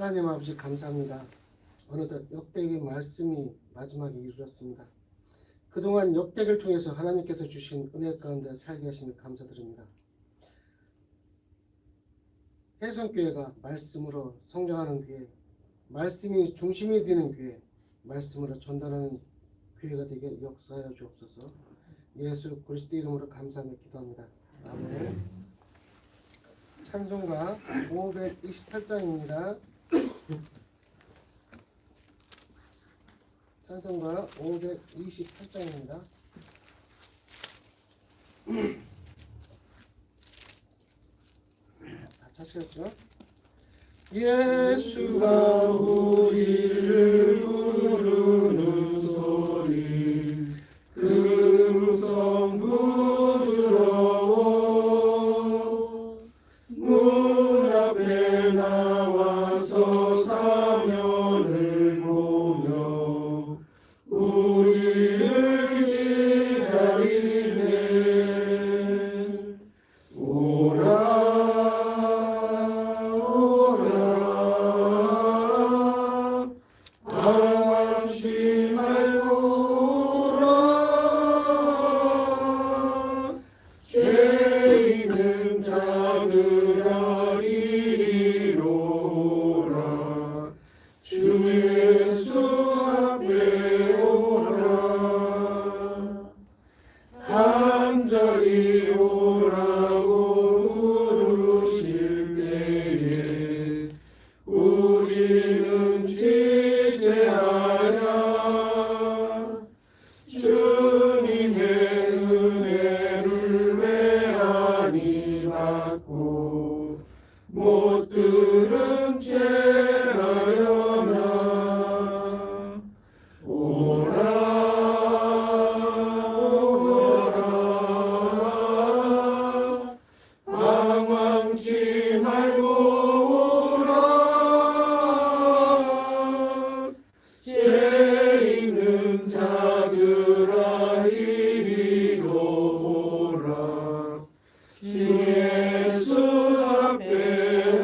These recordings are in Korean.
하나님 아버지 감사합니다. 어느덧 역대의 말씀이 마지막에 이르렀습니다. 그동안 역대를 통해서 하나님께서 주신 은혜 가운데 살게 하시니 감사드립니다. 해성교회가 말씀으로 성장하는 교회, 말씀이 중심이 되는 교회, 말씀으로 전달하는 교회가 되게 역사하여 주옵소서. 예수 그리스도 이름으로 감사하며 기도합니다. 아멘. 찬송가 528장입니다. 찬송가 528장입니다. 다 찾으셨죠? 예수가 우리를 부르는 소리 금성 부드러워 문 앞에 나와서 사면을 보며 우리를 기다리네. 오라 방황치 말고 오라. 죄 있는 자들아 이리로 오라. 주 예수 앞에 오라. 간절히 오라고 부르실 때에 우리는 지체하랴. 주님의 은혜를 왜 아니 받고 못 들은 채 하려나. 오라 방황치 말고 오라. 죄 있는 자들아 이리로 오라. 주 예수 앞에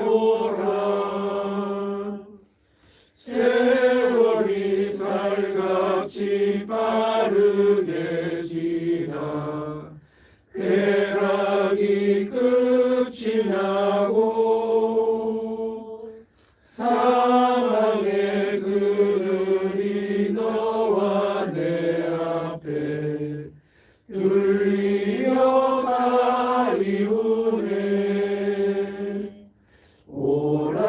오라. 세월이 살같이 빠르게 지나 쾌락이 끝이 나고 사망의 그늘이 너와 내 앞에 들리며 가리우네. 오라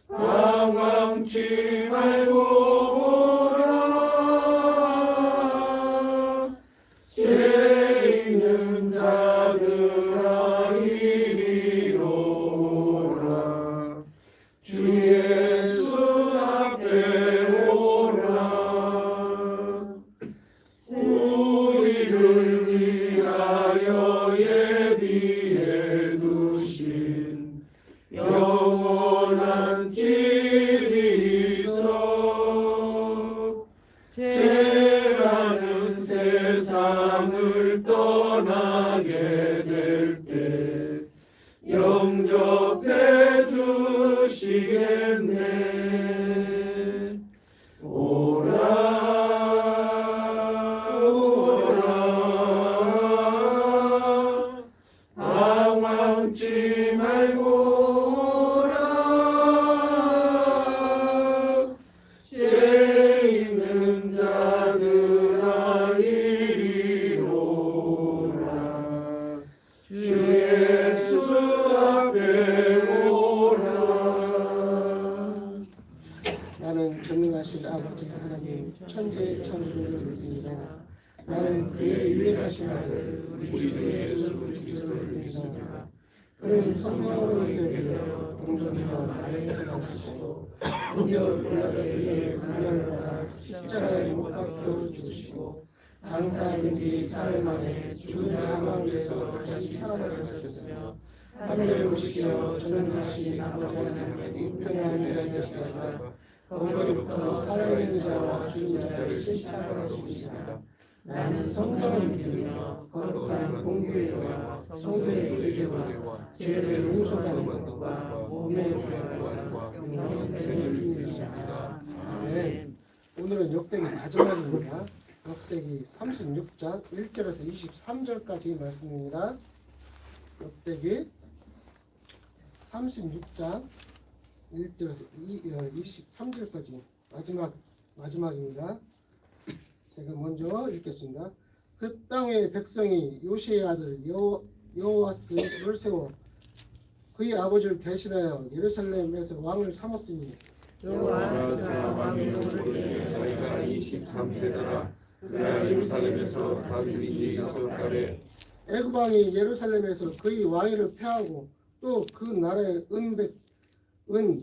방황치 말고 오라. 죄 있는 자들아 이리로 오라. 주 예수 앞에 오라. 우리를 위하여 예비해 두신 영원한 집이 있어. 죄라는 세상을 떠나게 될 때 영접해 주시겠네. 오라 방황치 말고 오라. 죄 있는 자들아 이리로 오라. 주 예수 앞에 오라. 나는 전능하신 아버지 하나님 천지의 창조를 믿습니다. 나는 그의 유일하신 아들 우리 주 예수 그리스도를 믿습니다. 그는 성령으로 되어 동정과 나에게서 나시고 우리를 골라내 위해 분량을 받아 십자가에 못 박혀 죽으시고 장사인지 사흘 만에 죽은 자망에서 다시 살아나셨으며 하늘에 오시어 전능하신 아버지 하나님의 우편에 앉아 계시다가 거기로부터 살아있는 자와 죽은 자를 심판하러 오시리라. 나는 성경을 믿으며 거룩한 공교회와 성도의 교제와 죄를 용서받는 것과 몸의 부활과 영생을 믿습니다. 아멘. 오늘은 역대기 마지막입니다. 역대기 36장 1절에서 23절까지 말씀입니다. 역대기 36장 1절에서 23절까지 마지막입니다. 제가 먼저 읽겠습니다. 그 땅의 백성이 요시의 아들 여호와스를 세워 그의 아버지를 대신하여 예루살렘에서 왕을 삼았으니 여호와스가 왕이 오를 때 나이가 23세더라. 그가 예루살렘에서 다스린 지 6달에 애굽 왕이 예루살렘에서 그의 왕위를 폐하고 또 그 나라에 은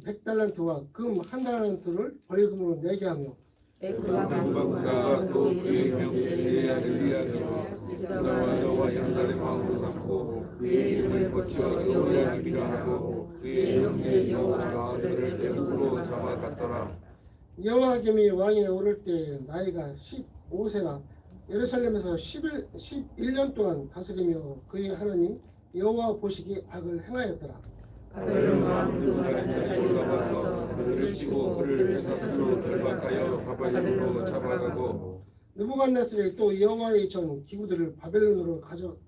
100달란트와 금 1달란트를 벌금으로 내게 하며 애굽 왕과 또 그의 형제 네 아들 리아스와 그가 여호와 예루살렘 왕으로 삼고 그의 이름을 고쳐 여호야김이라 하고 그의 형제 여호아스를 애굽으로 잡아갔더라. 여호야김이 왕위에 오를 때 나이가 15세라 예루살렘에서 11년 동안 다스리며 그의 하나님 여호와 보시기 악을 행하였더라. 바벨론 왕 느부갓네살이 올라와서 그를 치고 그를 스스로 결박하여 바벨론으로 잡아가고 느부갓네살이 또 여호와의 전 기구들을 바벨론으로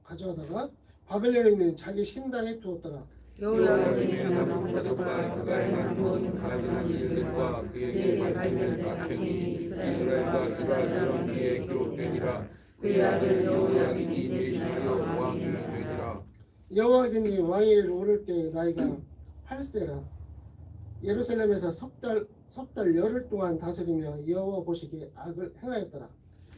가져다가 바벨론에 있는 자기 신당에 두었더라. 여호야김의 나부갓네살과 그가 행한 모든 가증한 일들과 그에게 받는 악행이 이스라엘과 유다 여론기에 기록되니라. 그의 아들 여호야김이 대신하여 왕이 되니라. 여호야김이 왕위를 오를 때 나이가 8세라 예루살렘에서 석 달 열흘 동안 다스리며 여호와 보시기에 악을 행하였더라.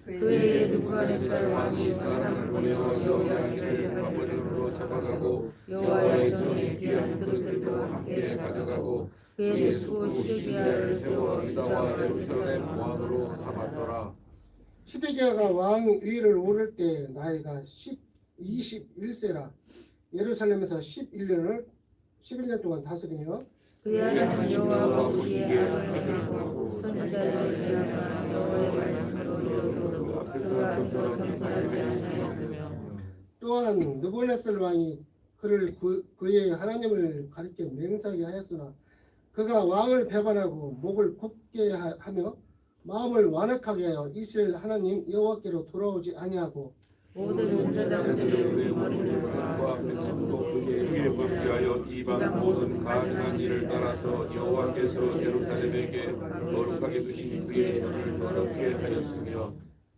그의 느부갓네살 왕이 사람을 보내어 여호야김을 바벨론으로 잡아가고 여호와의 전에 귀한 그릇들도 함께 가져가고 그의 수 시드기야를 세워 유다와 예루살렘 왕으로 삼았더라. 시드기야가 왕위를 오를 때 나이가 21세라 예루살렘에서 11년 동안 다스리며 그의 하나님 여호와 보시기에 악을 행하고 선지자를 위하여 여호와의 말씀을 이루고 그 앞에서 성실하지 아니하였으며 또한 느부갓네살 왕이 그를 그의 하나님을 가리켜 맹세하게 하였으나 그가 왕을 배반하고 목을 굽게 하며 마음을 완악하게 하여 이스라엘 하나님 여호와께로 돌아오지 아니하고 모든 제사장들의 머리들과 손도 그에 범죄하여 이방 모든 가증한 일을 따라서 여호와께서 예루살렘에게 거룩하게 두신 그의 전을 더럽게 하였으며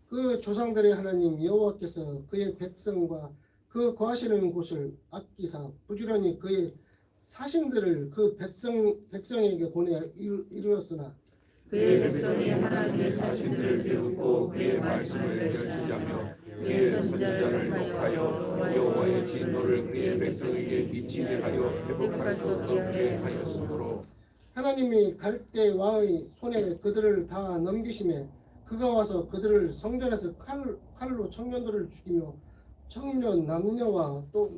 그 조상들의 하나님 여호와께서 그의 백성과 그 거하시는 곳을 아끼사 부지런히 그의 사신들을 그 백성에게 보내 이루었으나 그의 백성이 하나님의 사신들을 배우고 그의 말씀을 멸시하며 그의 선지자를 욕하여 여호와의 진노를 그의 백성에게 미치게 하여 회복할 수 없게 하였으므로 하나님이 갈대 왕의 손에 그들을 다 넘기심에 그가 와서 그들을 성전에서 칼로 청년들을 죽이며 청년 남녀와 또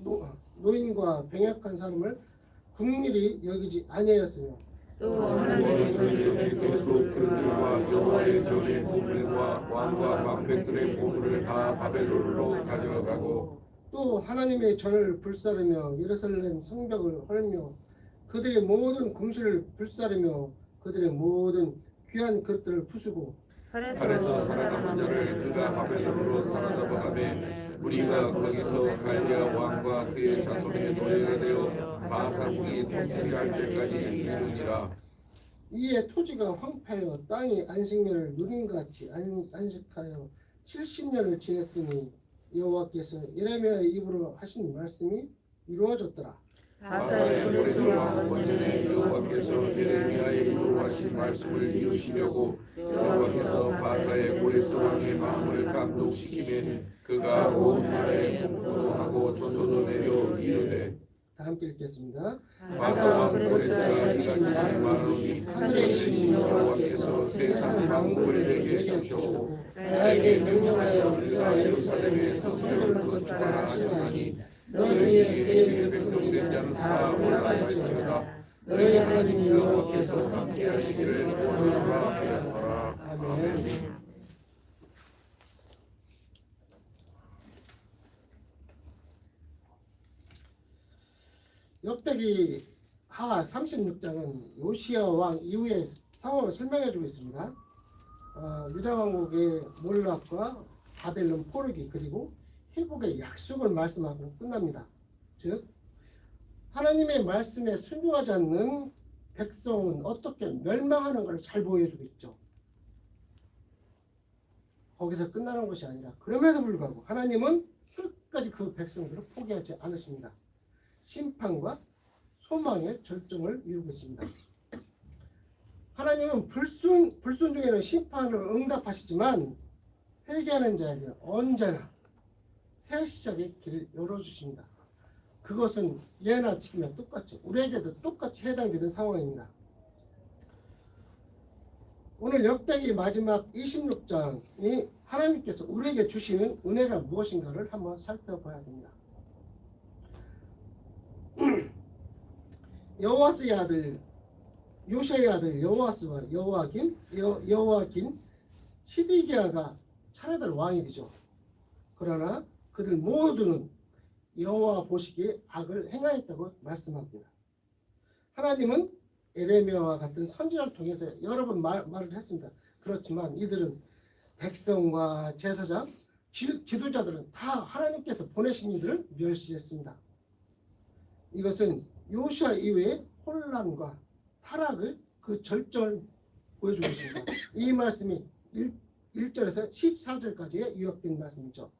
노인과 병약한 사람을 긍휼히 여기지 아니하였으며 또 하나님의 전에 소속들과 여호와의 전의 보물과 왕과 방백들의 보물을 다 바벨론으로 가져가고 또 하나님의 전을 불사르며 예루살렘 성벽을 헐며 그들의 모든 금실을 불사르며 그들의 모든 귀한 그릇들을 부수고 팔에서 살아남은 자를 그가 바벨론으로 사로잡아가매 우리가 거기서 갈대아 왕과 그의 자손의 노예가 되어 바사궁이 통치할 때까지 이르니라. 이에 토지가 황폐하여 땅이 안식년을 누린같이 안식하여 70년을 지냈으니 여호와께서 예레미야의 입으로 하신 말씀이 이루어졌더라. 바사의 고레스 왕 원년에 여호와께서 예레미야의 입으로 하신 말씀을 이루시려고 여호와께서 바사의 고레스 왕의 마음을 감동시키매 그가 온 나라에 공포도 하고 조소도 내려 이르되 다 함께 읽겠습니다. 바사와 고레스가 이같이 말하노니 하늘의 신 여호와께서 세상 만국을 내게 주시고 나에게 명령하여 우리가 예루살렘에 성전을 건축하라 하셨나니 너희 중에 그의 백성된 자는 다 올라갈지어다. 너희 하나님 여호와께서 함께하시기를 원하노라 하였더라. 아멘. 역대기 하 36장은 요시야 왕 이후의 상황을 설명해주고 있습니다. 유다 왕국의 몰락과 바벨론 포르기 그리고 회복의 약속을 말씀하고 끝납니다. 즉 하나님의 말씀에 순종하지 않는 백성은 어떻게 멸망하는 것을 잘 보여주고 있죠. 거기서 끝나는 것이 아니라 그럼에도 불구하고 하나님은 끝까지 그 백성들을 포기하지 않으십니다. 심판과 소망의 절정을 이루고 있습니다. 하나님은 불순종에는 심판을 응답하시지만 회개하는 자에게 언제나 새 시작의 길을 열어주십니다. 그것은 예나 지금이나 똑같이 우리에게도 똑같이 해당되는 상황입니다. 오늘 역대기 마지막 26장이 하나님께서 우리에게 주시는 은혜가 무엇인가를 한번 살펴봐야 됩니다. 여호와스의 아들 요시아의 아들 여호와스와 여호와긴 시드기야가 차례대로 왕이 되죠. 그러나 그들 모두는 여호와 보시기에 악을 행하였다고 말씀합니다. 하나님은 에레미야와 같은 선지자를 통해서 여러 번 말을 했습니다. 그렇지만 이들은 백성과 제사장, 지도자들은 다 하나님께서 보내신 이들을 멸시했습니다. 이것은 요시아 이후의 혼란과 타락을 그 절정을 보여주고 있습니다. 이 말씀이 1절에서 14절까지의 요약된 말씀이죠.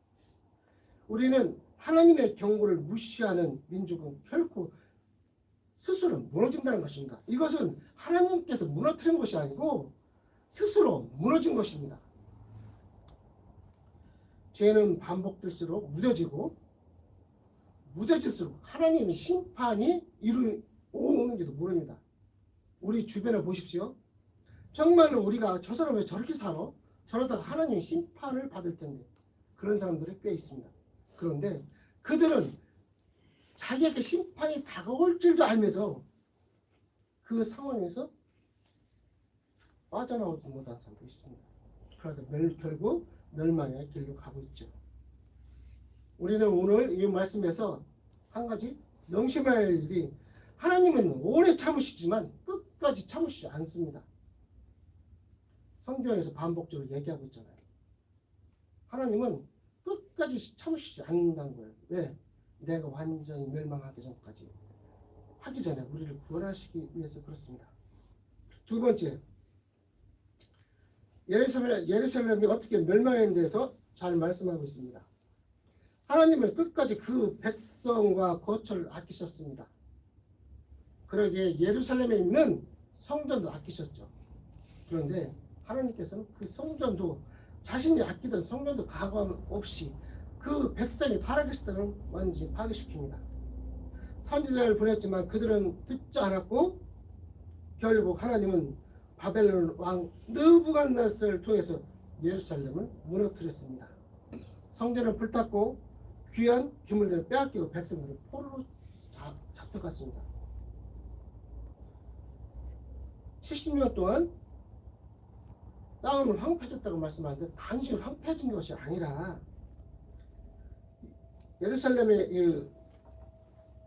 우리는 하나님의 경고를 무시하는 민족은 결코 스스로 무너진다는 것입니다. 이것은 하나님께서 무너뜨린 것이 아니고 스스로 무너진 것입니다. 죄는 반복될수록 무뎌질수록 하나님의 심판이 오는지도 모릅니다. 우리 주변을 보십시오. 정말로 우리가 저 사람 왜 저렇게 살아? 저러다가 하나님의 심판을 받을 텐데 그런 사람들이 꽤 있습니다. 그런데 그들은 자기에게 심판이 다가올 줄도 알면서 그 상황에서 빠져나오지 못한 사람도 있습니다. 그러다 결국 멸망의 길로 가고 있죠. 우리는 오늘 이 말씀에서 한 가지 명심할 일이 하나님은 오래 참으시지만 끝까지 참으시지 않습니다. 성경에서 반복적으로 얘기하고 있잖아요. 하나님은 끝까지 참으시지 않는다는 거예요. 왜? 내가 완전히 멸망하기 전까지 하기 전에 우리를 구원하시기 위해서 그렇습니다. 두 번째, 예루살렘이 어떻게 멸망에 대해서 잘 말씀하고 있습니다. 하나님은 끝까지 그 백성과 거처를 아끼셨습니다. 그러기에 예루살렘에 있는 성전도 아끼셨죠. 그런데 하나님께서는 그 성전도 자신이 아끼던 성전도 가감 없이 그 백성이 타락했을 때는 완전히 파괴시킵니다. 선지자를 보냈지만 그들은 듣지 않았고 결국 하나님은 바벨론 왕 느부갓네살을 통해서 예루살렘을 무너뜨렸습니다. 성전을 불탔고 귀한 기물들을 빼앗기고 백성들을 포로로 잡혀갔습니다. 70년 동안 땅을 황폐해졌다고 말씀하는데 단순히 황폐해진 것이 아니라 예루살렘의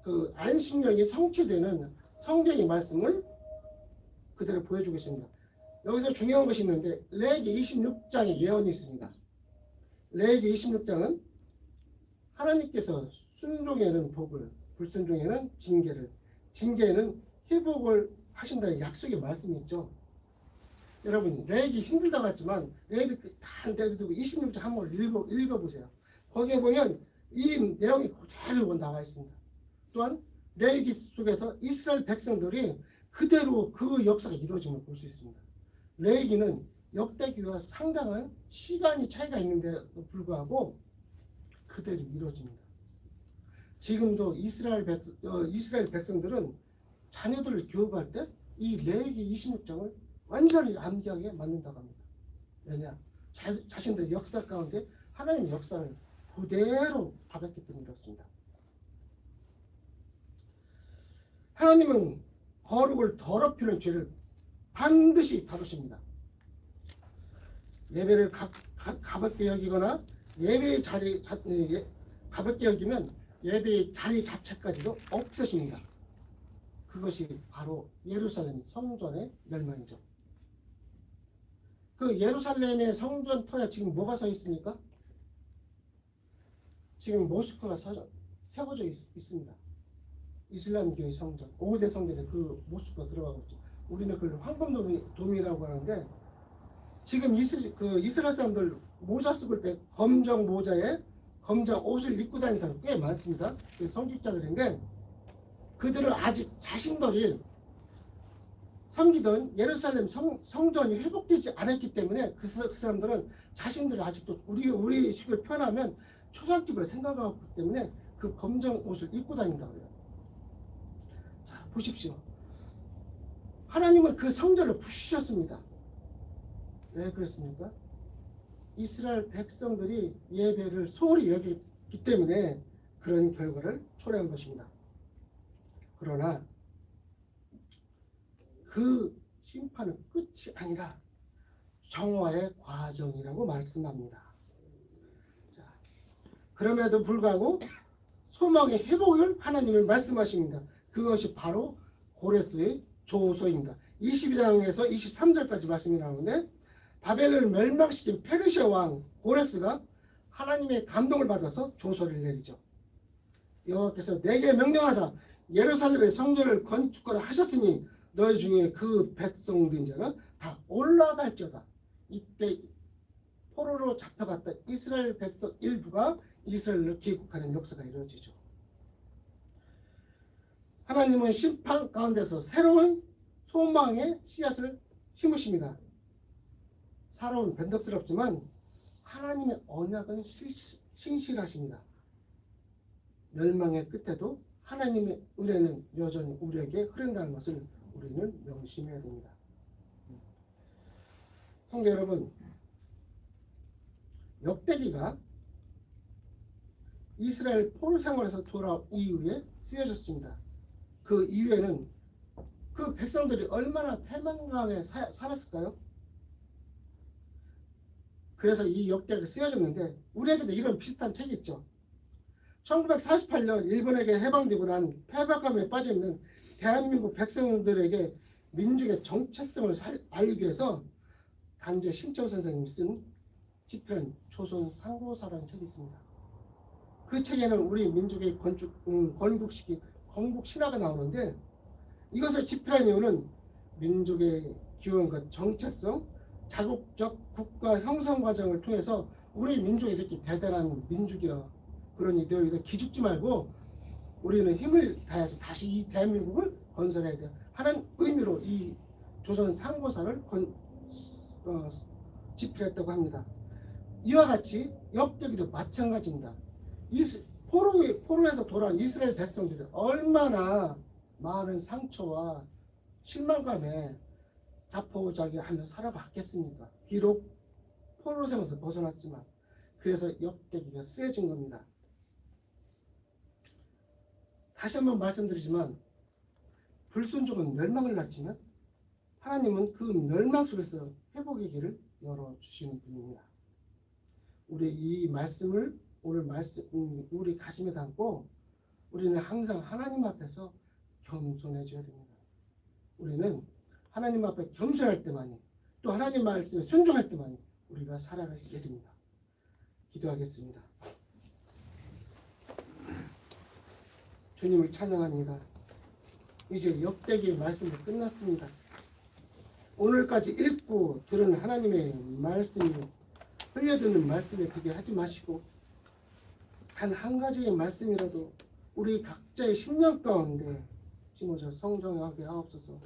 그 안식년이 성취되는 성경의 말씀을 그대로 보여주고 있습니다. 여기서 중요한 것이 있는데 레위기 26장에 예언이 있습니다. 레위기 26장은 하나님께서 순종에는 복을, 불순종에는 징계를, 징계에는 회복을 하신다는 약속의 말씀이 있죠. 여러분 레위기 힘들다고 했지만 레위기 다 내비두고 26장 한번 읽어보세요. 거기에 보면 이 내용이 그대로 나와 있습니다. 또한 레위기 속에서 이스라엘 백성들이 그대로 그 역사가 이루어짐을 볼 수 있습니다. 레위기는 역대기와 상당한 시간이 차이가 있는데도 불구하고 그대로 이루어집니다. 지금도 이스라엘 백성들은 자녀들을 교육할 때 이 레위기 26장을 완전히 암기하게 만든다고 합니다. 왜냐? 자신들의 역사 가운데 하나님의 역사를 그대로 받았기 때문에 그렇습니다. 하나님은 거룩을 더럽히는 죄를 반드시 다루십니다. 예배를 가볍게 여기거나 예배의 자리 가볍게 여기면 예배의 자리 자체까지도 없애십니다. 그것이 바로 예루살렘 성전의 멸망이죠. 그 예루살렘의 성전 터에 지금 뭐가 서 있습니까? 지금 모스크가 세워져 있습니다. 이슬람교의 성전, 5대 성전에 그 모스크가 들어가고 있죠. 우리는 그걸 황금돔이라고 하는데, 지금 이스라엘 사람들 모자 쓰고 때 검정 모자에 검정 옷을 입고 다니는 사람 꽤 많습니다. 성직자들인데, 그들은 아직 자신들이 섬기던 예루살렘 성전이 회복되지 않았기 때문에 그 사람들은 자신들이 아직도 우리 식을 표현하면 초상집을 생각하고 있기 때문에 그 검정 옷을 입고 다닌다고 해요. 자, 보십시오. 하나님은 그 성전을 부수셨습니다. 왜 그렇습니까? 이스라엘 백성들이 예배를 소홀히 여겼기 때문에 그런 결과를 초래한 것입니다. 그러나 그 심판은 끝이 아니라 정화의 과정이라고 말씀합니다. 자, 그럼에도 불구하고 소망의 회복을 하나님은 말씀하십니다. 그것이 바로 고레스의 조소입니다. 22장에서 23절까지 말씀이 나오는데, 바벨론을 멸망시킨 페르시아 왕 고레스가 하나님의 감동을 받아서 조소를 내리죠. 여호와께서 내게 명령하사 예루살렘의 성전을 건축하라 하셨으니 너희 중에 그 백성된 자는 다 올라갈지어다. 이때 포로로 잡혀갔던 이스라엘 백성 일부가 이스라엘로 귀국하는 역사가 이루어지죠. 하나님은 심판 가운데서 새로운 소망의 씨앗을 심으십니다. 살아온 변덕스럽지만 하나님의 언약은 신실하십니다. 멸망의 끝에도 하나님의 은혜는 여전히 우리에게 흐른다는 것을 우리는 명심해야 됩니다. 성도 여러분, 역대기가 이스라엘 포로 생활에서 돌아온 이후에 쓰여졌습니다. 그 이후에는 그 백성들이 얼마나 패망감에 살았을까요? 그래서 이 역대기가 쓰여졌는데, 우리에게도 이런 비슷한 책이 있죠. 1948년 일본에게 해방되고 난 패배감에 빠져있는 대한민국 백성들에게 민족의 정체성을 알리기 위해서 단재 신청 선생님이 쓴 집편 조선 상고사라는 책이 있습니다. 그 책에는 우리 민족의 건국시기 건국 신화가 나오는데, 이것을 집필한 이유는 민족의 기원과 정체성, 자국적 국가 형성 과정을 통해서 우리 민족이 이렇게 대단한 민족이야, 그러니 너희들 기죽지 말고 우리는 힘을 다해서 다시 이 대한민국을 건설해야 돼 하는 의미로 이 조선 상고사를 집필했다고 합니다. 이와 같이 역대기도 마찬가지입니다. 포로에서 돌아온 이스라엘 백성들이 얼마나 많은 상처와 실망감에 자포자기하며 살아봤겠습니까? 비록 포로 생활에서 벗어났지만. 그래서 역대기가 쓰여진 겁니다. 다시 한번 말씀드리지만, 불순종은 멸망을 낳지만 하나님은 그 멸망 속에서 회복의 길을 열어주시는 분입니다. 우리 이 말씀을 오늘 우리 가슴에 담고 우리는 항상 하나님 앞에서 겸손해져야 됩니다. 우리는 하나님 앞에 겸손할 때만이, 또 하나님 말씀에 순종할 때만이 우리가 살아가게 됩니다. 기도하겠습니다. 주님을 찬양합니다. 이제 역대기의 말씀이 끝났습니다. 오늘까지 읽고 들은 하나님의 말씀이 흘려드는 말씀에 그게 하지 마시고, 단 한 가지의 말씀이라도 우리 각자의 심령 가운데 심어져 성장하게 하옵소서.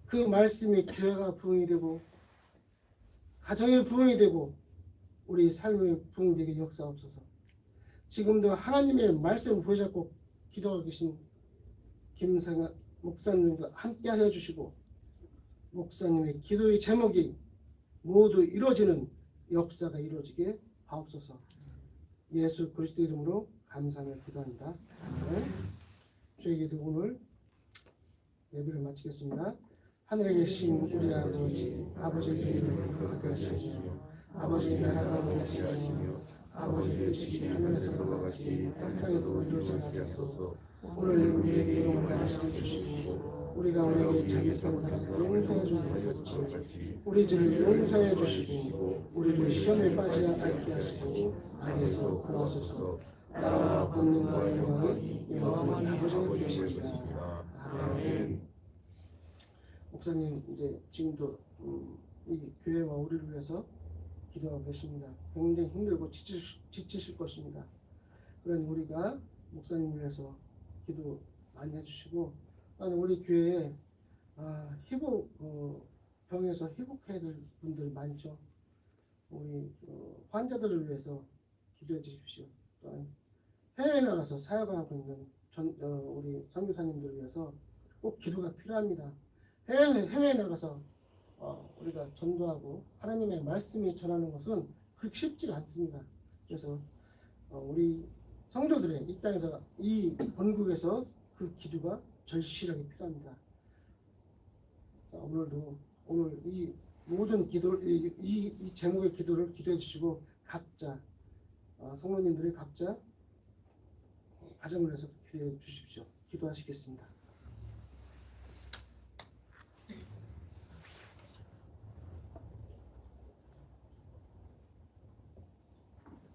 그 말씀이 교회가 부흥이 되고 가정의 부흥이 되고 우리 삶의 부흥되게 역사하옵소서. 지금도 하나님의 말씀을 보잡고 기도하고 계신 김상아 목사님과 함께 하여 주시고, 목사님의 기도의 제목이 모두 이루어지는 역사가 이루어지게 하옵소서. 예수 그리스도 이름으로 감사하며 기도합니다. 네. 저에게도 오늘 예배를 마치겠습니다. 하늘에 계신 우리 아버지의 이름을 거룩하게 하시옵소서. 아버지의 나라가 임하시옵소서. 아버지의 뜻이 하늘에서 같이 땅에서도 이루어지게 하소서. 오늘 우리에게 용을 말씀해 주시고 우리가 우리에게 잘못한 사람을 용서해 주는 것 같이 우리 죄를 용서해 주시고 우리를 시험에 빠지지 않게 하시고 악에서 구하소서. 나라와 권능과 영광이 영원히 아버지의 되시리라. 아멘. 목사님 이제 지금도 이 교회와 우리를 위해서 기도하고 계십니다. 굉장히 힘들고 지치실 것입니다. 그러니 우리가 목사님을 위해서 기도 많이 해주시고 우리 교회에 병에서 회복해야 될 분들 많죠. 우리 환자들을 위해서 기도해 주십시오. 또한 해외에 나가서 사역하고 있는 우리 선교사님들을 위해서 꼭 기도가 필요합니다. 해외에 나가서 우리가 전도하고 하나님의 말씀이 전하는 것은 그렇게 쉽지가 않습니다. 그래서 우리 성도들의 이 땅에서 이 본국에서 그 기도가 절실하게 필요합니다. 자, 오늘 이 모든 기도를 이 제목의 기도를 기도해 주시고 각자 성도님들이 각자 가정을 위해서 기도해 주십시오. 기도하시겠습니다.